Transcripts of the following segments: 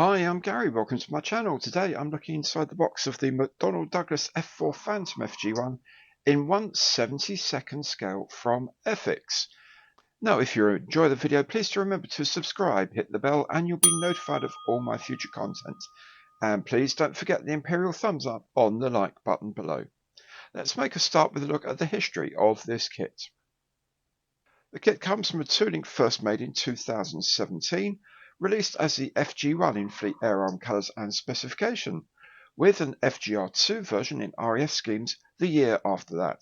Hi, I'm Gary. Welcome to my channel. Today I'm looking inside the box of the McDonnell Douglas F-4 Phantom FG1 in 1/72nd scale from Airfix. Now, if you enjoy the video, please do remember to subscribe, hit the bell, and you'll be notified of all my future content. And please don't forget the Imperial thumbs up on the like button below. Let's make a start with a look at the history of this kit. The kit comes from a tooling first made in 2017, released as the FG1 in Fleet Air Arm colours and specification, with an FGR2 version in RAF schemes the year after that.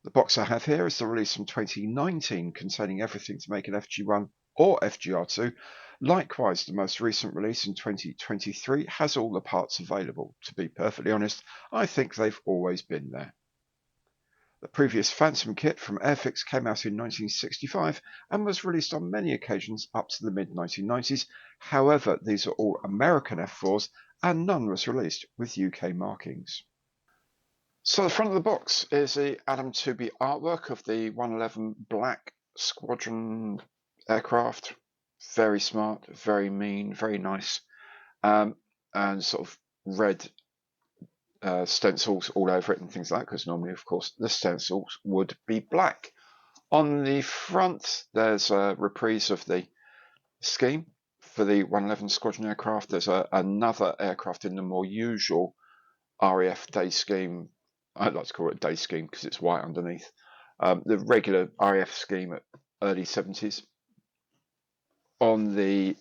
The box I have here is the release from 2019, containing everything to make an FG1 or FGR2. Likewise, the most recent release in 2023 has all the parts available. To be perfectly honest, I think they've always been there. The previous Phantom kit from Airfix came out in 1965 and was released on many occasions up to the mid-1990s. However, these are all American F4s and none was released with UK markings. So the front of the box is the Adam 2B artwork of the 111 Black Squadron aircraft. Very smart, very mean, very nice, and sort of red stencils all over it and things like that, because normally, of course, the stencils would be black. On the front, there's a reprise of the scheme for the 111 Squadron aircraft. There's another aircraft in the more usual RAF day scheme. I'd like to call it day scheme because it's white underneath. The regular RAF scheme at early 70s. On the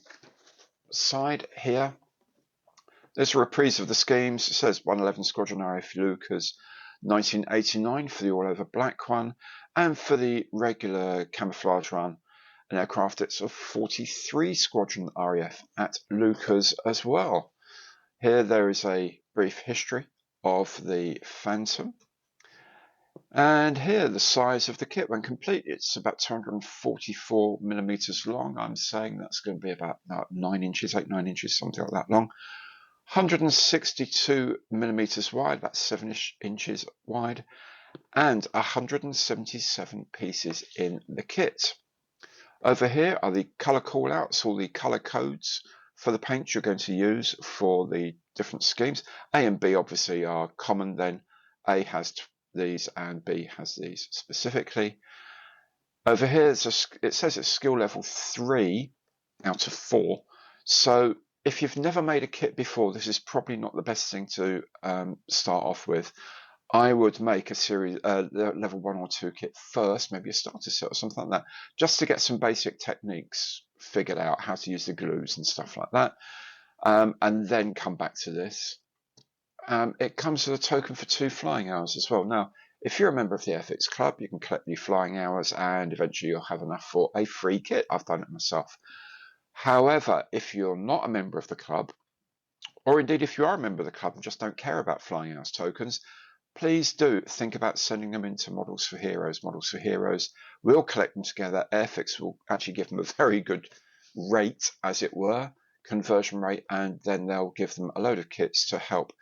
side here, there's a reprise of the schemes. It says 111 Squadron RAF Lucas 1989 for the all-over black one, and for the regular camouflage run, an aircraft it's a 43 Squadron RAF at Lucas as well. Here there is a brief history of the Phantom. And here the size of the kit when complete. It's about 244 millimeters long. I'm saying that's going to be about 9 inches, 8-9 inches, something like that long. 162 millimeters wide, about 7-ish inches wide, and 177 pieces in the kit. Over here are the color callouts, all the color codes for the paint you're going to use for the different schemes. A and B obviously are common, then A has these and B has these specifically. Over here it says it's skill level 3 out of 4. So if you've never made a kit before, this is probably not the best thing to start off with. I would make a series, level 1 or 2 kit first, maybe a starter set or something like that, just to get some basic techniques figured out, how to use the glues and stuff like that, and then come back to this. It comes with a token for 2 flying hours as well. Now, if you're a member of the Airfix Club, you can collect the flying hours and eventually you'll have enough for a free kit. I've done it myself. However, if you're not a member of the club, or indeed if you are a member of the club and just don't care about flying hours tokens, please do think about sending them into Models for Heroes. Models for Heroes will collect them together. Airfix will actually give them a very good rate, as it were, conversion rate, and then they'll give them a load of kits to help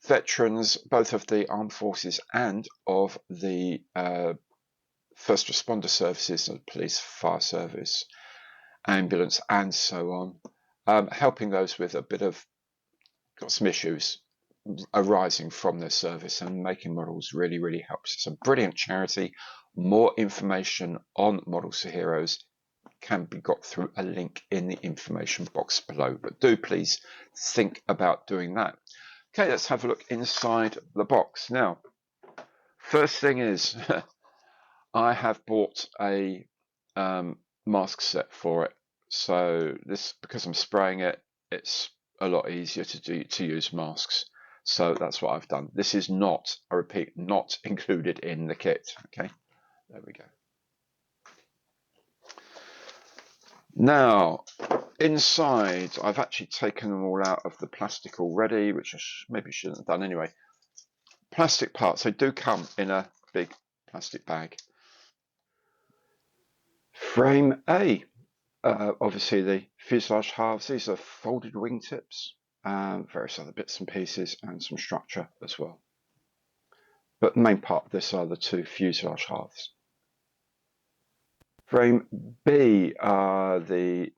veterans, both of the armed forces and of the first responder services, police, fire service, ambulance, and so on, helping those with a bit of got some issues arising from their service, and making models really, really helps. It's a brilliant charity. More information on Models for Heroes can be got through a link in the information box below, but do please think about doing that. Okay, let's have a look inside the box. Now, first thing is, I have bought a mask set for it. So this, because I'm spraying it, it's a lot easier to use masks. So that's what I've done. This is not, I repeat, not included in the kit. Okay, there we go. Now, inside, I've actually taken them all out of the plastic already, which I maybe shouldn't have done anyway. Plastic parts, they do come in a big plastic bag. Frame A, obviously the fuselage halves. These are folded wingtips, various other bits and pieces, and some structure as well. But the main part of this are the 2 fuselage halves. Frame B are the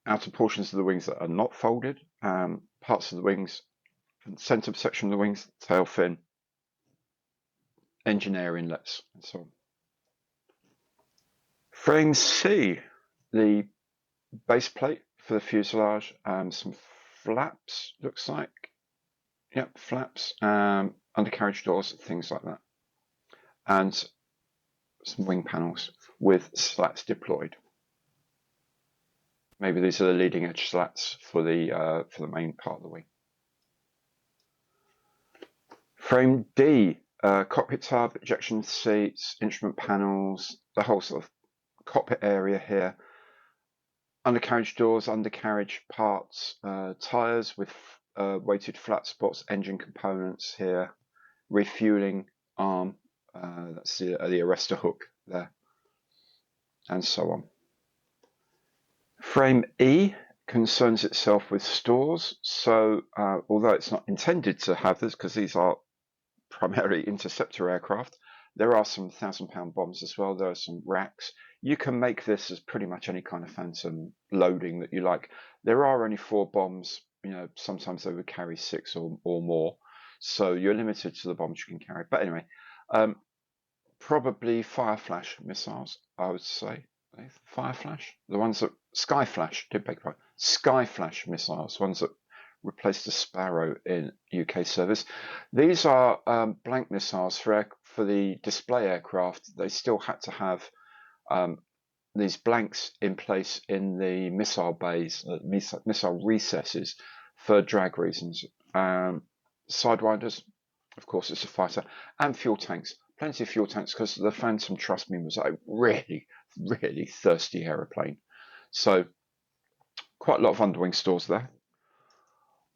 outer portions of the wings that are not folded, parts of the wings, centre section of the wings, tail fin, engine air inlets, and so on. Frame C, the base plate for the fuselage, some flaps, looks like. Yep, flaps, undercarriage doors, things like that. And some wing panels with slats deployed. Maybe these are the leading edge slats for the main part of the wing. Frame D, cockpit tub, ejection seats, instrument panels, the whole sort of cockpit area here. Undercarriage doors, undercarriage parts, tyres with weighted flat spots, engine components here, refueling arm, that's the arrestor hook there, and so on. Frame E concerns itself with stores, so although it's not intended to have this because these are primarily interceptor aircraft, there are some 1,000-pound bombs as well. There are some racks. You can make this as pretty much any kind of phantom loading that you like. There are only 4 bombs. You know, sometimes they would carry 6 or more, so you're limited to the bombs you can carry. But anyway, probably fire flash missiles, I would say. Fire flash, the ones that sky flash, sky flash missiles, ones that replaced the Sparrow in UK service. These are blank missiles for the display aircraft. They still had to have these blanks in place in the missile bays, missile recesses for drag reasons. Sidewinders, of course, it's a fighter, and fuel tanks. Plenty of fuel tanks because the Phantom, trust me, was a really, really thirsty aeroplane. So quite a lot of underwing stores there.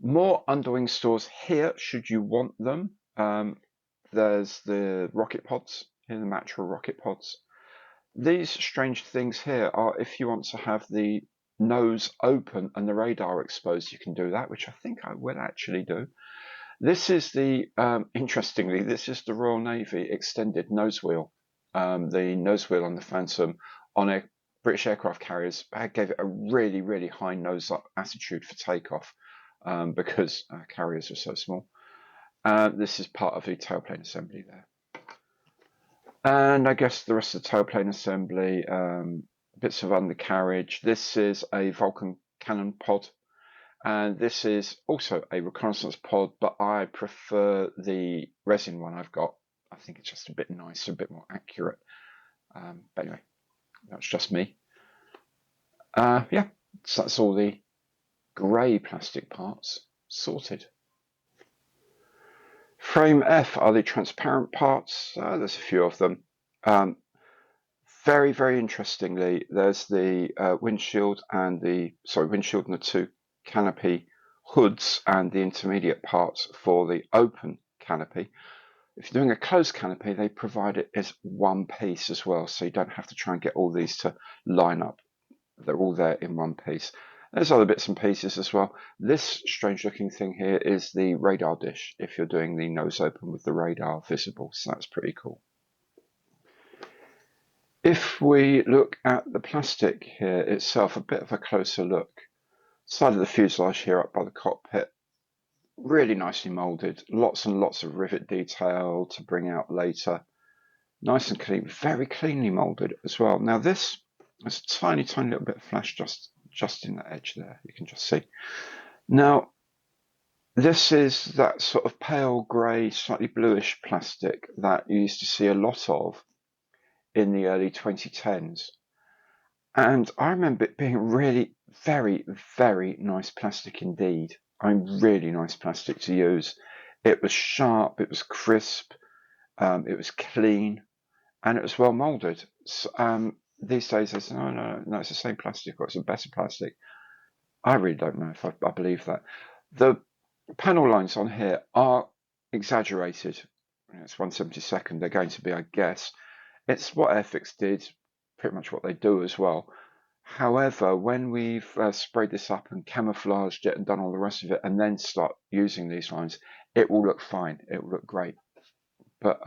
More underwing stores here, should you want them. There's the rocket pods, here, the Matra rocket pods. These strange things here are if you want to have the nose open and the radar exposed, you can do that, which I think I will actually do. This is the, interestingly, this is the Royal Navy extended nose wheel. The nose wheel on the Phantom on a British aircraft carriers gave it a really, really high nose up attitude for takeoff because carriers are so small. This is part of the tailplane assembly there. And I guess the rest of the tailplane assembly, bits of undercarriage. This is a Vulcan cannon pod. And this is also a reconnaissance pod, but I prefer the resin one I've got. I think it's just a bit nicer, a bit more accurate. But anyway, that's just me. Yeah, so that's all the grey plastic parts sorted. Frame F are the transparent parts. There's a few of them. Very, very interestingly, there's the windshield and the two canopy hoods and the intermediate parts for the open canopy. If you're doing a closed canopy, they provide it as one piece as well, so you don't have to try and get all these to line up. They're all there in one piece. There's other bits and pieces as well. This strange looking thing here is the radar dish if you're doing the nose open with the radar visible, so that's pretty cool. If we look at the plastic here itself, a bit of a closer look. Side of the fuselage here up by the cockpit, really nicely moulded, lots and lots of rivet detail to bring out later. Nice and clean, very cleanly moulded as well. Now this has a tiny, tiny little bit of flash just in the edge there, you can just see. Now, this is that sort of pale grey, slightly bluish plastic that you used to see a lot of in the early 2010s. And I remember it being really very, very nice plastic indeed. Really nice plastic to use. It was sharp, it was crisp, it was clean, and it was well moulded. So, these days they say, no, it's the same plastic or it's a better plastic. I really don't know if I believe that. The panel lines on here are exaggerated. It's 1/72. They're going to be, I guess. It's what Airfix did, pretty much what they do as well. However, when we've sprayed this up and camouflaged it and done all the rest of it and then start using these lines, it will look fine. It will look great. But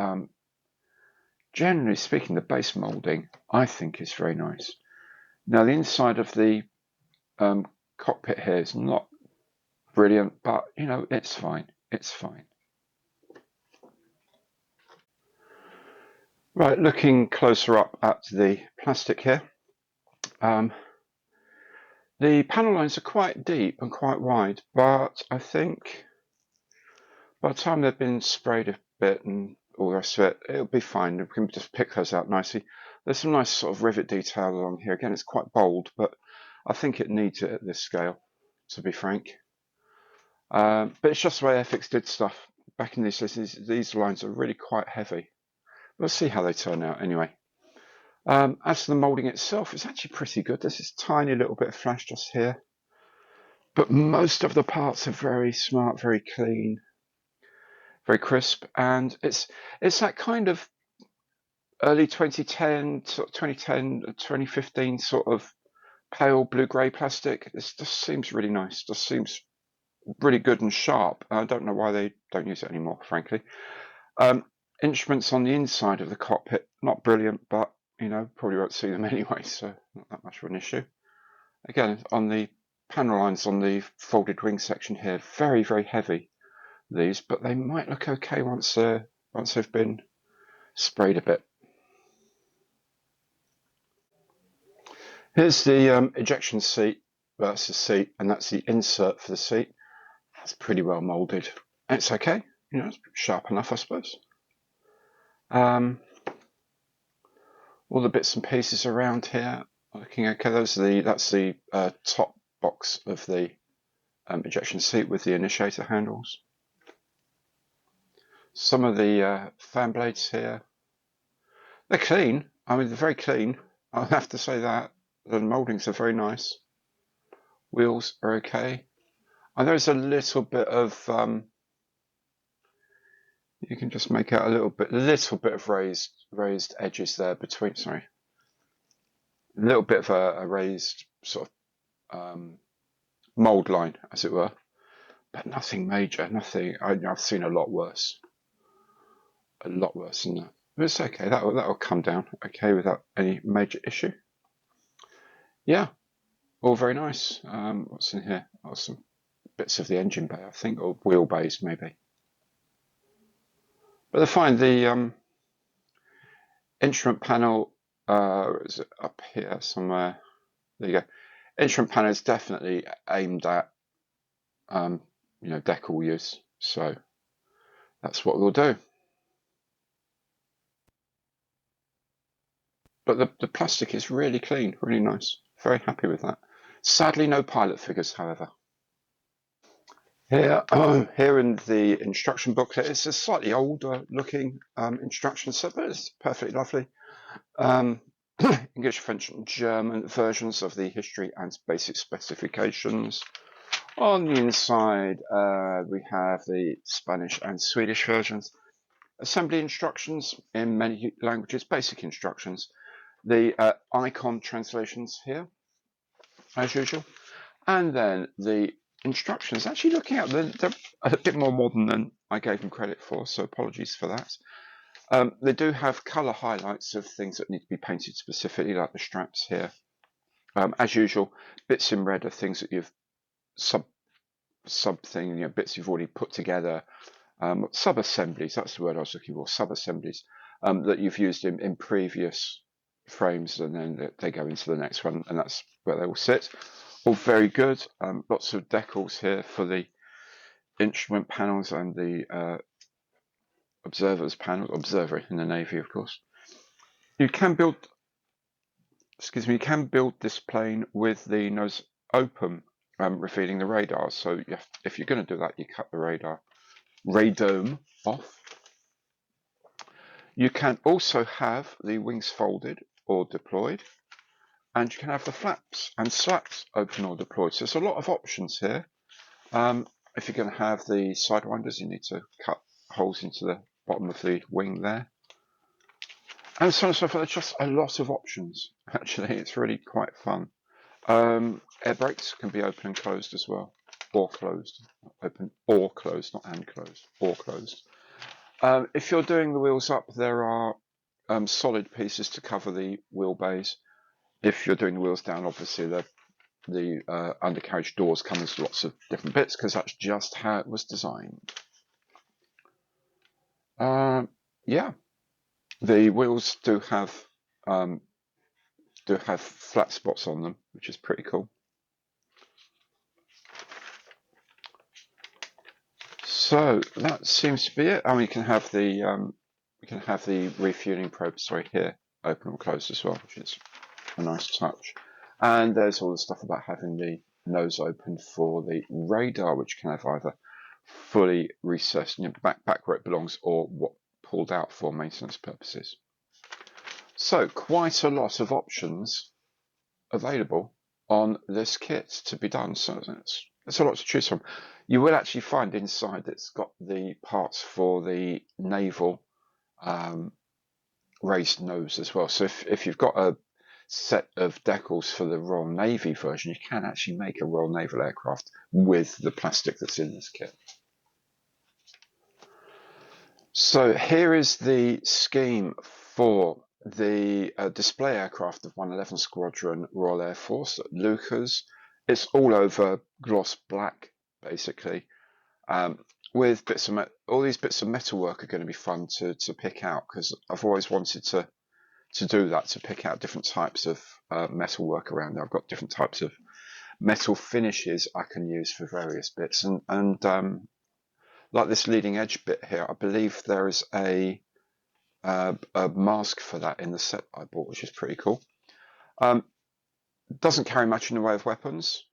generally speaking, the base moulding, I think, is very nice. Now, the inside of the cockpit here is not brilliant, but you know, it's fine. It's fine. Right, looking closer up at the plastic here. The panel lines are quite deep and quite wide, but I think by the time they've been sprayed a bit and all the rest of it, it'll be fine. We can just pick those out nicely. There's some nice sort of rivet detail along here. Again, it's quite bold, but I think it needs it at this scale, to be frank. But it's just the way Airfix did stuff back in these lists. These lines are really quite heavy. We'll see how they turn out anyway. As for the moulding itself, it's actually pretty good. There's this tiny little bit of flash just here. But most of the parts are very smart, very clean, very crisp. And it's that kind of early 2010, 2015 sort of pale blue-grey plastic. This just seems really nice. Just seems really good and sharp. I don't know why they don't use it anymore, frankly. Instruments on the inside of the cockpit, not brilliant, but you know, probably won't see them anyway, so not that much of an issue. Again, on the panel lines on the folded wing section here, very, very heavy, these, but they might look okay once they've been sprayed a bit. Here's the ejection seat. Well, that's the seat, and that's the insert for the seat. That's pretty well moulded. It's okay, you know, it's sharp enough, I suppose. All the bits and pieces around here are looking okay. That's the top box of the ejection seat with the initiator handles. Some of the fan blades here, they're clean. I mean, they're very clean. I'll have to say that. The mouldings are very nice. Wheels are okay. And there's a little bit of you can just make out a little bit of raised edges there between. Sorry, a little bit of a raised sort of mold line, as it were, but nothing major. Nothing. I've seen a lot worse than that. But it's okay. That'll come down okay without any major issue. Yeah, all very nice. What's in here? Oh, some bits of the engine bay, I think, or wheel bays maybe. But they're fine. The instrument panel is it up here somewhere? There you go. Instrument panel is definitely aimed at you know, decal use, so that's what we'll do. But the plastic is really clean, really nice. Very happy with that. Sadly, no pilot figures, however. Here, here in the instruction booklet, it's a slightly older looking instruction set, but it's perfectly lovely. English, French, and German versions of the history and basic specifications. On the inside, we have the Spanish and Swedish versions. Assembly instructions in many languages, basic instructions. The icon translations here, as usual. And then the instructions, actually looking at them, they're a bit more modern than I gave them credit for, so apologies for that. They do have colour highlights of things that need to be painted specifically, like the straps here. As usual, bits in red are things that you've something, you know, bits you've already put together, sub-assemblies, that's the word I was looking for, sub-assemblies, that you've used in previous frames, and then they go into the next one, and that's where they will sit. All very good. Lots of decals here for the instrument panels and the observers panel, observer in the Navy, of course. You can build, this plane with the nose open, revealing the radar. So if you're going to do that, you cut the radome off. You can also have the wings folded or deployed, and you can have the flaps and slats open or deployed. So there's a lot of options here. If you're going to have the sidewinders, you need to cut holes into the bottom of the wing there. And so on and so forth. There's just a lot of options, actually. It's really quite fun. Air brakes can be open and closed as well, or closed. Open or closed, not and closed, or closed. If you're doing the wheels up, there are solid pieces to cover the wheelbase. If you're doing the wheels down, obviously they're the undercarriage doors come with lots of different bits because that's just how it was designed. Yeah, the wheels do have flat spots on them, which is pretty cool. So that seems to be it. Oh, you can have the refueling probe, here, open or closed as well, which is a nice touch. And there's all the stuff about having the nose open for the radar, which can have either fully recessed, back where it belongs, or what pulled out for maintenance purposes. So quite a lot of options available on this kit to be done. So that's a lot to choose from. You will actually find inside it's got the parts for the naval raised nose as well. So if you've got a set of decals for the Royal Navy version, you can actually make a Royal Naval aircraft with the plastic that's in this kit. So here is the scheme for the display aircraft of 111 Squadron Royal Air Force at Lucas. It's all over gloss black, basically, with bits of all these bits of metalwork are going to be fun to pick out because I've always wanted to do that, to pick out different types of metalwork around there. I've got different types of metal finishes I can use for various bits, and like this leading edge bit here, I believe there is a mask for that in the set I bought, which is pretty cool. Doesn't carry much in the way of weapons.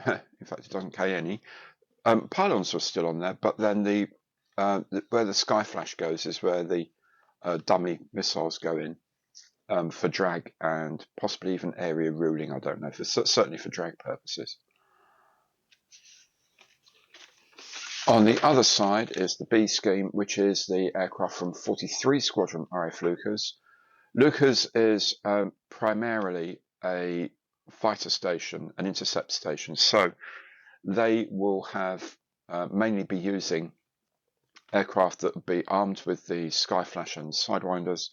In fact, it doesn't carry any. Pylons are still on there, but then where the sky flash goes is where the dummy missiles go in for drag and possibly even area ruling. I don't know, certainly for drag purposes. On the other side is the B scheme, which is the aircraft from 43 Squadron RAF Lucas. Lucas is primarily a fighter station, an intercept station, so they will have mainly be using aircraft that will be armed with the Skyflash and Sidewinders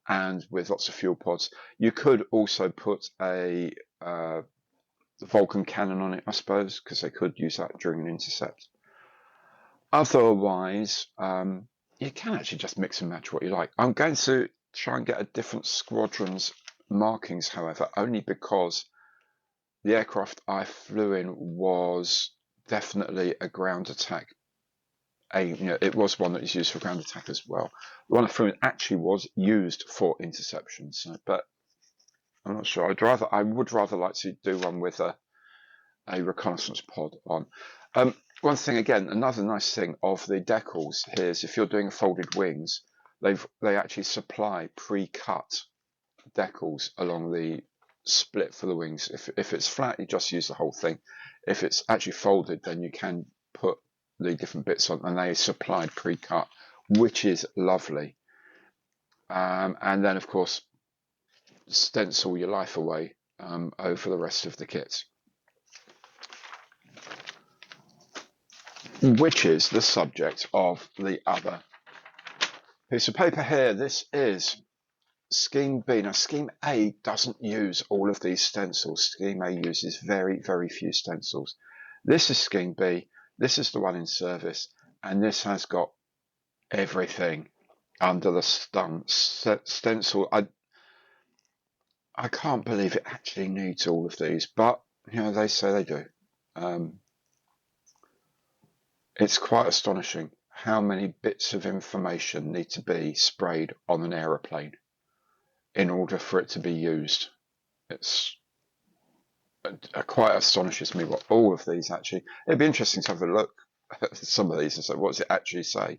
and with lots of fuel pods. You could also put a Vulcan cannon on it, I suppose, because they could use that during an intercept. Otherwise, you can actually just mix and match what you like. I'm going to try and get a different squadron's markings, however, only because the aircraft I flew in was definitely a ground attack. It was one that was used for ground attack as well. The one I flew in actually was used for interceptions, but I'm not sure. I would rather like to do one with a reconnaissance pod on. One thing again, another nice thing of the decals here is if you're doing folded wings, they actually supply pre-cut decals along the split for the wings. If it's flat, you just use the whole thing. If it's actually folded, then you can put the different bits on, and they supplied pre-cut, which is lovely. And then of course, stencil your life away over the rest of the kit, which is the subject of the other piece of paper here. This is Scheme B. Now, Scheme A doesn't use all of these stencils. Scheme A uses very, very few stencils. This is Scheme B. This is the one in service, and this has got everything under the stencil. I can't believe it actually needs all of these, but they say they do. It's quite astonishing how many bits of information need to be sprayed on an aeroplane in order for it to be used. It quite astonishes me what all of these actually. It'd be interesting to have a look at some of these and say, what does it actually say?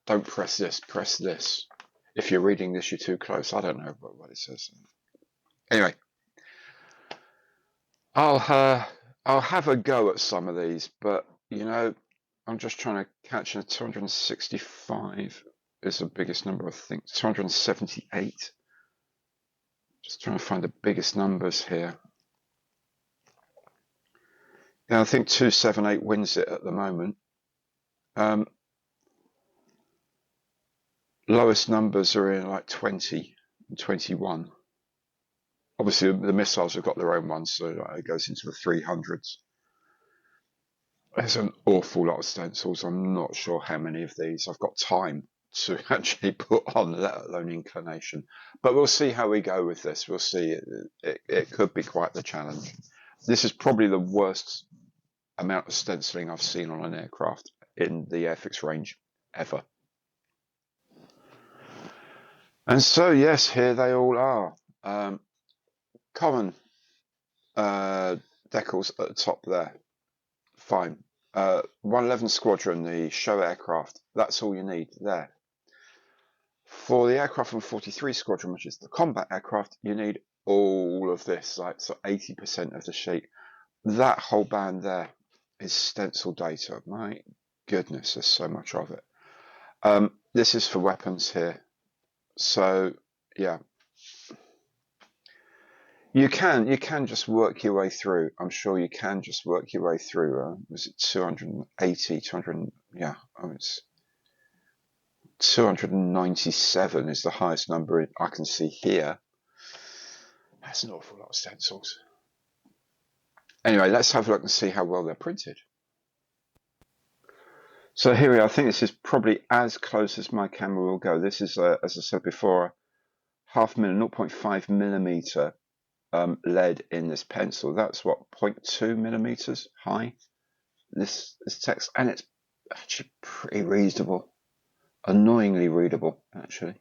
Don't press this, press this. If you're reading this, you're too close. I don't know what it says. Anyway, I'll have a go at some of these, but I'm just trying to catch a 265 is the biggest number, I think. 278. Just trying to find the biggest numbers here. Yeah, I think 278 wins it at the moment. Lowest numbers are in like 20 and 21. Obviously, the missiles have got their own ones, so it goes into the 300s. There's an awful lot of stencils. I'm not sure how many of these I've got time to actually put on, let alone inclination. But we'll see how we go with this. We'll see. It could be quite the challenge. This is probably the worst amount of stenciling I've seen on an aircraft in the Airfix range ever. And so, yes, here they all are. Common decals at the top there. Fine. 111 Squadron, the show aircraft. That's all you need there. For the aircraft from 43 Squadron, which is the combat aircraft, you need all of this, like so 80% of the sheet. That whole band there is stencil data. My goodness, there's so much of it. This is for weapons here. So yeah, you can just work your way through. I'm sure you can just work your way through. Was it 280, 200? Yeah, it's 297 is the highest number I can see here. That's an awful lot of stencils. Anyway, let's have a look and see how well they're printed. So here we are. I think this is probably as close as my camera will go. This is, as I said before, 0.5 millimeter lead in this pencil. That's what, 0.2 millimeters high, this text, and it's actually pretty readable, annoyingly readable actually.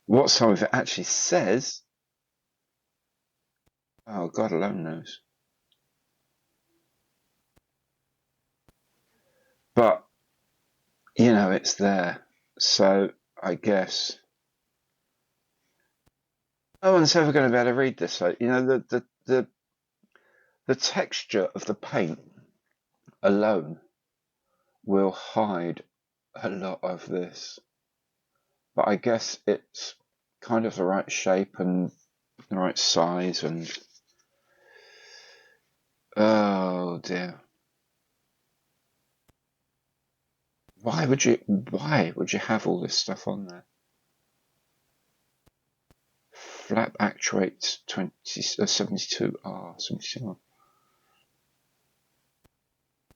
What some of it actually says, oh God alone knows. But you know, it's there, so I guess no one's ever going to be able to read this. So, you know, the texture of the paint alone will hide a lot of this. But I guess it's kind of the right shape and the right size, and oh dear. Why would you have all this stuff on there? Flap actuates 72R, 72R.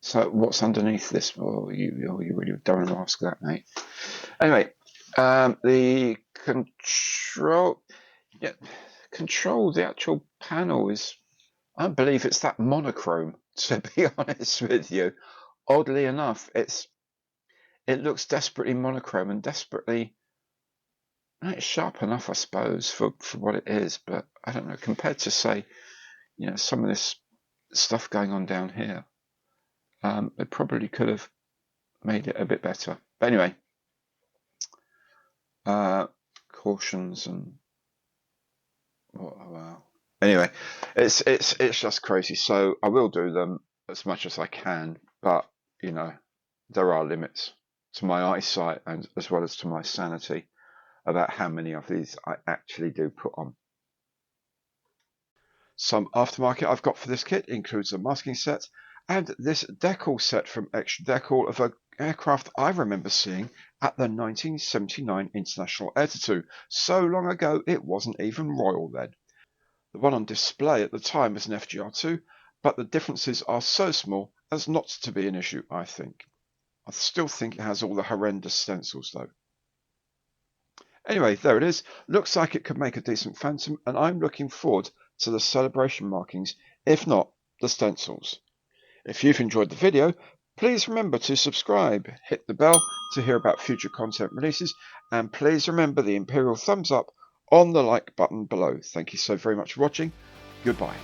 So what's underneath this? Oh, you really don't want to ask that, mate. Anyway, the control, the actual panel is, I believe it's that monochrome, to be honest with you. Oddly enough, it looks desperately monochrome and desperately, it's sharp enough, I suppose, for what it is, but I don't know, compared to, say, you know, some of this stuff going on down here, it probably could have made it a bit better. But anyway, cautions and wow. Anyway, it's just crazy. So I will do them as much as I can, but you know, there are limits to my eyesight and as well as to my sanity about how many of these I actually do put on. Some aftermarket I've got for this kit includes a masking set and this decal set from Extra Decal of an aircraft I remember seeing at the 1979 International Air Tattoo. So long ago it wasn't even royal then. The one on display at the time was an FGR2, but the differences are so small as not to be an issue, I think. I still think it has all the horrendous stencils though. Anyway, there it is. Looks like it could make a decent Phantom, and I'm looking forward to the celebration markings, if not the stencils. If you've enjoyed the video, please remember to subscribe, hit the bell to hear about future content releases, and please remember the Imperial thumbs up on the like button below. Thank you so very much for watching. Goodbye.